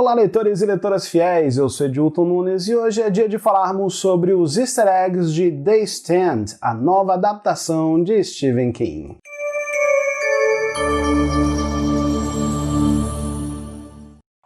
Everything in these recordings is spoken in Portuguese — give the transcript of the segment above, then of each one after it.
Olá, leitores e leitoras fiéis, eu sou Edilton Nunes e hoje é dia de falarmos sobre os easter eggs de The Stand, a nova adaptação de Stephen King.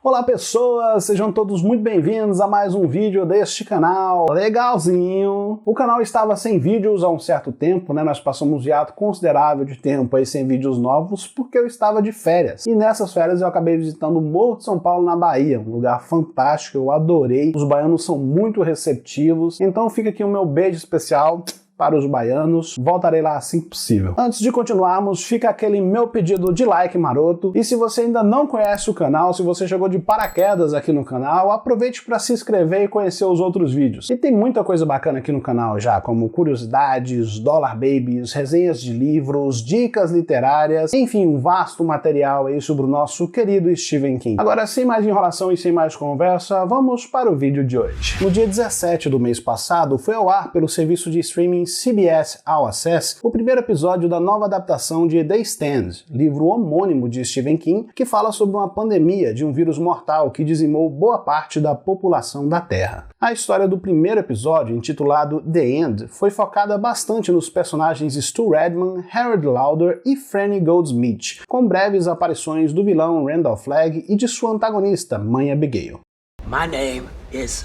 Olá pessoas, sejam todos muito bem-vindos a mais um vídeo deste canal legalzinho. O canal estava sem vídeos há um certo tempo, nós passamos um hiato considerável de tempo aí sem vídeos novos porque eu estava de férias. E nessas férias eu acabei visitando o Morro de São Paulo na Bahia, um lugar fantástico, eu adorei. Os baianos são muito receptivos, então fica aqui o meu beijo especial para os baianos, voltarei lá assim que possível. Antes de continuarmos, fica aquele meu pedido de like maroto, e se você ainda não conhece o canal, se você chegou de paraquedas aqui no canal, aproveite para se inscrever e conhecer os outros vídeos. E tem muita coisa bacana aqui no canal já, como curiosidades, Dollar Babies, resenhas de livros, dicas literárias, enfim, um vasto material aí sobre o nosso querido Stephen King. Agora, sem mais enrolação e sem mais conversa, vamos para o vídeo de hoje. No dia 17 do mês passado, foi ao ar pelo serviço de streaming CBS All Access o primeiro episódio da nova adaptação de The Stand, livro homônimo de Stephen King, que fala sobre uma pandemia de um vírus mortal que dizimou boa parte da população da Terra. A história do primeiro episódio, intitulado The End, foi focada bastante nos personagens Stu Redman, Harold Lauder e Franny Goldsmith, com breves aparições do vilão Randall Flagg e de sua antagonista, Mãe Abigail. My name is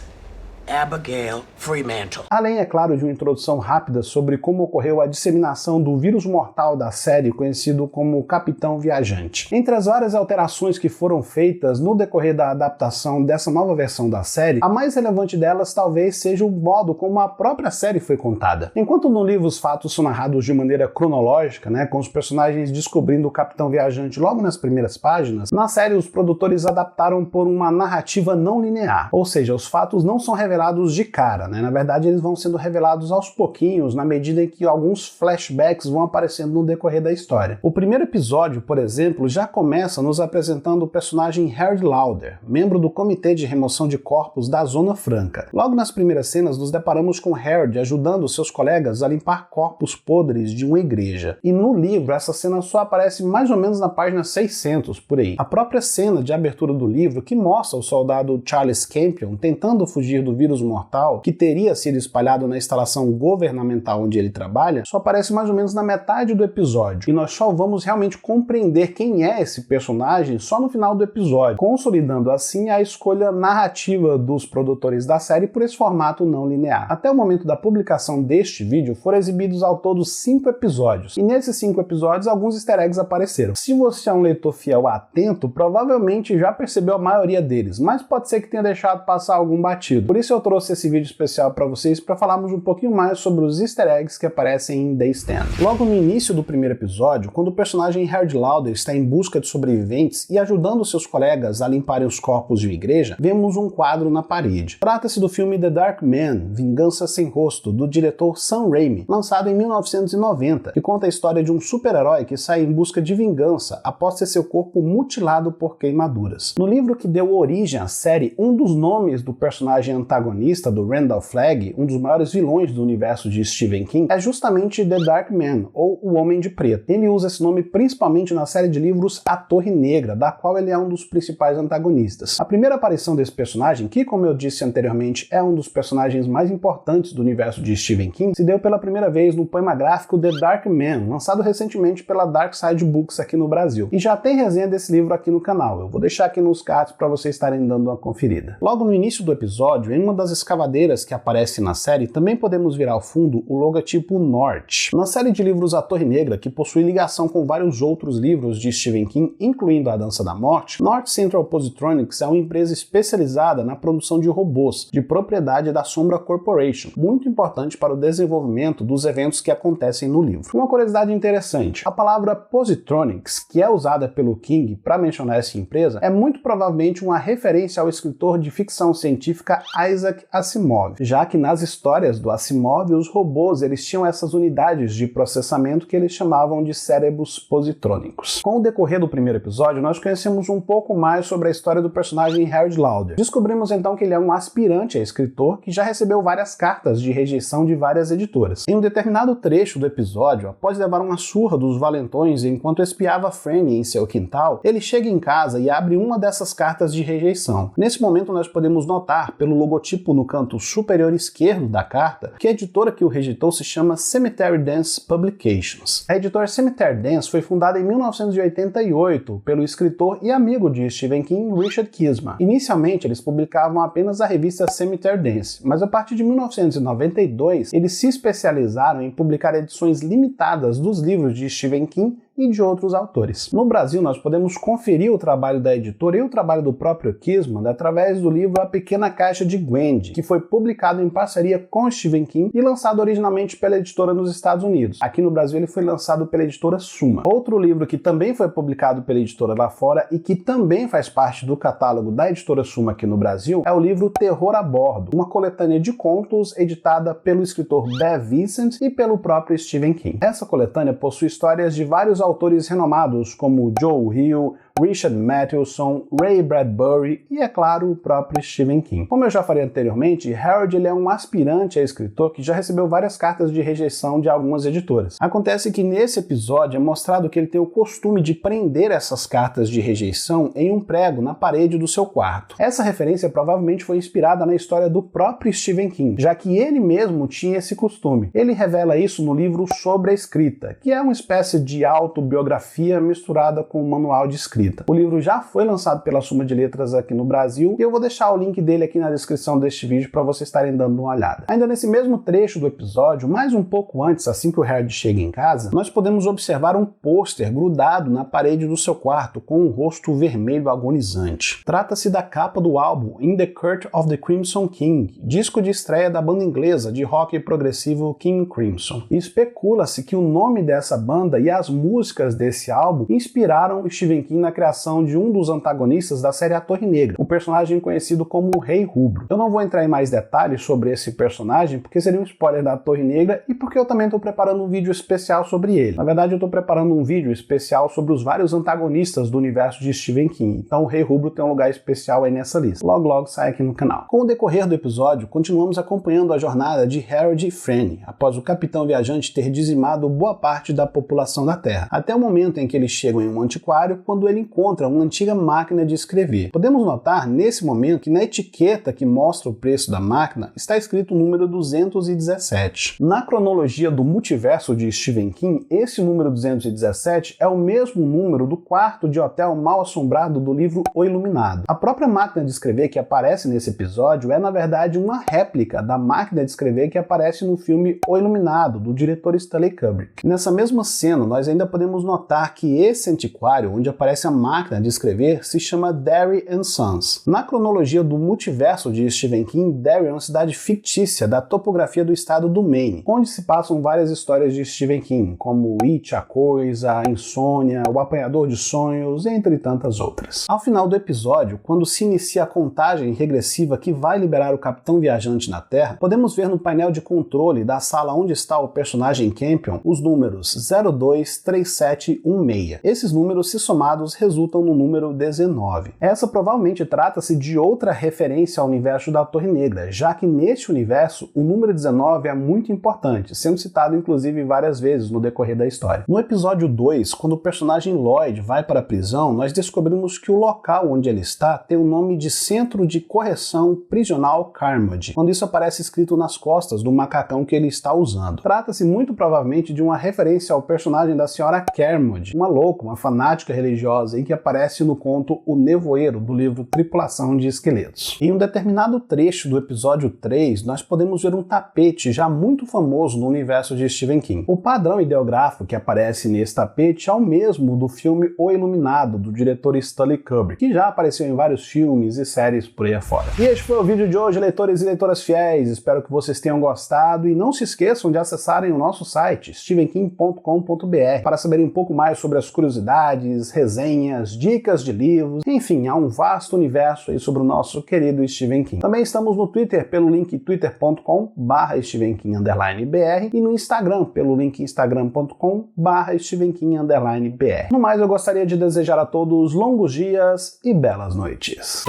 Abigail Fremantle. Além, é claro, de uma introdução rápida sobre como ocorreu a disseminação do vírus mortal da série, conhecido como Capitão Viajante. Entre as várias alterações que foram feitas no decorrer da adaptação dessa nova versão da série, a mais relevante delas talvez seja o modo como a própria série foi contada. Enquanto no livro os fatos são narrados de maneira cronológica, com os personagens descobrindo o Capitão Viajante logo nas primeiras páginas, na série os produtores adaptaram por uma narrativa não linear, ou seja, os fatos não são revelados de cara, Na verdade, eles vão sendo revelados aos pouquinhos, na medida em que alguns flashbacks vão aparecendo no decorrer da história. O primeiro episódio, por exemplo, já começa nos apresentando o personagem Harold Lauder, membro do Comitê de Remoção de Corpos da Zona Franca. Logo nas primeiras cenas, nos deparamos com Harold ajudando seus colegas a limpar corpos podres de uma igreja. E no livro, essa cena só aparece mais ou menos na página 600, por aí. A própria cena de abertura do livro, que mostra o soldado Charles Campion tentando fugir do vírus mortal que teria sido espalhado na instalação governamental onde ele trabalha, só aparece mais ou menos na metade do episódio, e nós só vamos realmente compreender quem é esse personagem só no final do episódio, consolidando assim a escolha narrativa dos produtores da série por esse formato não linear. Até o momento da publicação deste vídeo foram exibidos ao todo 5 episódios, e nesses 5 episódios alguns easter eggs apareceram. Se você é um leitor fiel atento, provavelmente já percebeu a maioria deles, mas pode ser que tenha deixado passar algum batido. Por isso eu trouxe esse vídeo especial para vocês para falarmos um pouquinho mais sobre os easter eggs que aparecem em The Stand. Logo no início do primeiro episódio, quando o personagem Harold Lauder está em busca de sobreviventes e ajudando seus colegas a limparem os corpos de uma igreja, vemos um quadro na parede. Trata-se do filme The Dark Man, Vingança Sem Rosto, do diretor Sam Raimi, lançado em 1990, que conta a história de um super-herói que sai em busca de vingança após ter seu corpo mutilado por queimaduras. No livro que deu origem à série, um dos nomes do personagem antagonista do Randall Flagg, um dos maiores vilões do universo de Stephen King, é justamente The Dark Man, ou O Homem de Preto. Ele usa esse nome principalmente na série de livros A Torre Negra, da qual ele é um dos principais antagonistas. A primeira aparição desse personagem, que como eu disse anteriormente é um dos personagens mais importantes do universo de Stephen King, se deu pela primeira vez no poema gráfico The Dark Man, lançado recentemente pela Dark Side Books aqui no Brasil. E já tem resenha desse livro aqui no canal, eu vou deixar aqui nos cards para vocês estarem dando uma conferida. Logo no início do episódio, em uma das escavadeiras que aparece na série, também podemos ver ao fundo o logotipo North. Na série de livros A Torre Negra, que possui ligação com vários outros livros de Stephen King, incluindo A Dança da Morte, North Central Positronics é uma empresa especializada na produção de robôs, de propriedade da Sombra Corporation, muito importante para o desenvolvimento dos eventos que acontecem no livro. Uma curiosidade interessante, a palavra Positronics, que é usada pelo King para mencionar essa empresa, é muito provavelmente uma referência ao escritor de ficção científica Isaac Asimov, já que nas histórias do Asimov, os robôs eles tinham essas unidades de processamento que eles chamavam de cérebros positrônicos. Com o decorrer do primeiro episódio, nós conhecemos um pouco mais sobre a história do personagem Harold Lauder. Descobrimos então que ele é um aspirante a escritor que já recebeu várias cartas de rejeição de várias editoras. Em um determinado trecho do episódio, após levar uma surra dos valentões enquanto espiava Franny em seu quintal, ele chega em casa e abre uma dessas cartas de rejeição. Nesse momento nós podemos notar, pelo logotipo no canto superior esquerdo da carta, que a editora que o rejeitou se chama Cemetery Dance Publications. A editora Cemetery Dance foi fundada em 1988 pelo escritor e amigo de Stephen King, Richard Kisma. Inicialmente eles publicavam apenas a revista Cemetery Dance, mas a partir de 1992 eles se especializaram em publicar edições limitadas dos livros de Stephen King e de outros autores. No Brasil, nós podemos conferir o trabalho da editora e o trabalho do próprio Kisman através do livro A Pequena Caixa de Gwendy, que foi publicado em parceria com Stephen King e lançado originalmente pela editora nos Estados Unidos. Aqui no Brasil, ele foi lançado pela editora Suma. Outro livro que também foi publicado pela editora lá fora e que também faz parte do catálogo da editora Suma aqui no Brasil é o livro Terror a Bordo, uma coletânea de contos editada pelo escritor Bev Vincent e pelo próprio Stephen King. Essa coletânea possui histórias de vários autores renomados como Joe Hill, Richard Matheson, Ray Bradbury e, é claro, o próprio Stephen King. Como eu já falei anteriormente, Harold ele é um aspirante a escritor que já recebeu várias cartas de rejeição de algumas editoras. Acontece que nesse episódio é mostrado que ele tem o costume de prender essas cartas de rejeição em um prego na parede do seu quarto. Essa referência provavelmente foi inspirada na história do próprio Stephen King, já que ele mesmo tinha esse costume. Ele revela isso no livro Sobre a Escrita, que é uma espécie de autobiografia misturada com um manual de escrita. O livro já foi lançado pela Suma de Letras aqui no Brasil e eu vou deixar o link dele aqui na descrição deste vídeo para vocês estarem dando uma olhada. Ainda nesse mesmo trecho do episódio, mais um pouco antes, assim que o Harold chega em casa, nós podemos observar um pôster grudado na parede do seu quarto com um rosto vermelho agonizante. Trata-se da capa do álbum In the Court of the Crimson King, disco de estreia da banda inglesa de rock progressivo King Crimson. E especula-se que o nome dessa banda e as músicas desse álbum inspiraram Stephen King na criação de um dos antagonistas da série A Torre Negra, o personagem conhecido como o Rei Rubro. Eu não vou entrar em mais detalhes sobre esse personagem, porque seria um spoiler da Torre Negra e porque eu também estou preparando um vídeo especial sobre ele. Na verdade, eu estou preparando um vídeo especial sobre os vários antagonistas do universo de Stephen King, então o Rei Rubro tem um lugar especial aí nessa lista. Logo, logo sai aqui no canal. Com o decorrer do episódio, continuamos acompanhando a jornada de Harold e Franny, após o capitão viajante ter dizimado boa parte da população da Terra, até o momento em que eles chegam em um antiquário, quando ele encontra uma antiga máquina de escrever. Podemos notar nesse momento que na etiqueta que mostra o preço da máquina está escrito o número 217. Na cronologia do multiverso de Stephen King, esse número 217 é o mesmo número do quarto de hotel mal assombrado do livro O Iluminado. A própria máquina de escrever que aparece nesse episódio é na verdade uma réplica da máquina de escrever que aparece no filme O Iluminado, do diretor Stanley Kubrick. Nessa mesma cena, nós ainda podemos notar que esse antiquário, onde aparece a máquina de escrever, se chama Derry & Sons. Na cronologia do multiverso de Stephen King, Derry é uma cidade fictícia da topografia do estado do Maine, onde se passam várias histórias de Stephen King, como It, a Coisa, a Insônia, o Apanhador de Sonhos, entre tantas outras. Ao final do episódio, quando se inicia a contagem regressiva que vai liberar o Capitão Viajante na Terra, podemos ver no painel de controle da sala onde está o personagem Campion os números 023716. Esses números, se somados, resultam no número 19. Essa provavelmente trata-se de outra referência ao universo da Torre Negra, já que neste universo o número 19 é muito importante, sendo citado inclusive várias vezes no decorrer da história. No episódio 2, quando o personagem Lloyd vai para a prisão, nós descobrimos que o local onde ele está tem o nome de Centro de Correção Prisional Carmody, quando isso aparece escrito nas costas do macacão que ele está usando. Trata-se muito provavelmente de uma referência ao personagem da senhora Carmody, uma louca, uma fanática religiosa e que aparece no conto O Nevoeiro, do livro Tripulação de Esqueletos. Em um determinado trecho do episódio 3, nós podemos ver um tapete já muito famoso no universo de Stephen King. O padrão ideográfico que aparece nesse tapete é o mesmo do filme O Iluminado, do diretor Stanley Kubrick, que já apareceu em vários filmes e séries por aí afora. E este foi o vídeo de hoje, leitores e leitoras fiéis. Espero que vocês tenham gostado e não se esqueçam de acessarem o nosso site, stephenking.com.br, para saberem um pouco mais sobre as curiosidades, resenhas resenhas, dicas de livros, enfim, há um vasto universo aí sobre o nosso querido Stephen King. Também estamos no Twitter pelo link twitter.com/StephenKing_BR e no Instagram pelo link instagram.com/StephenKing_BR. No mais, eu gostaria de desejar a todos longos dias e belas noites.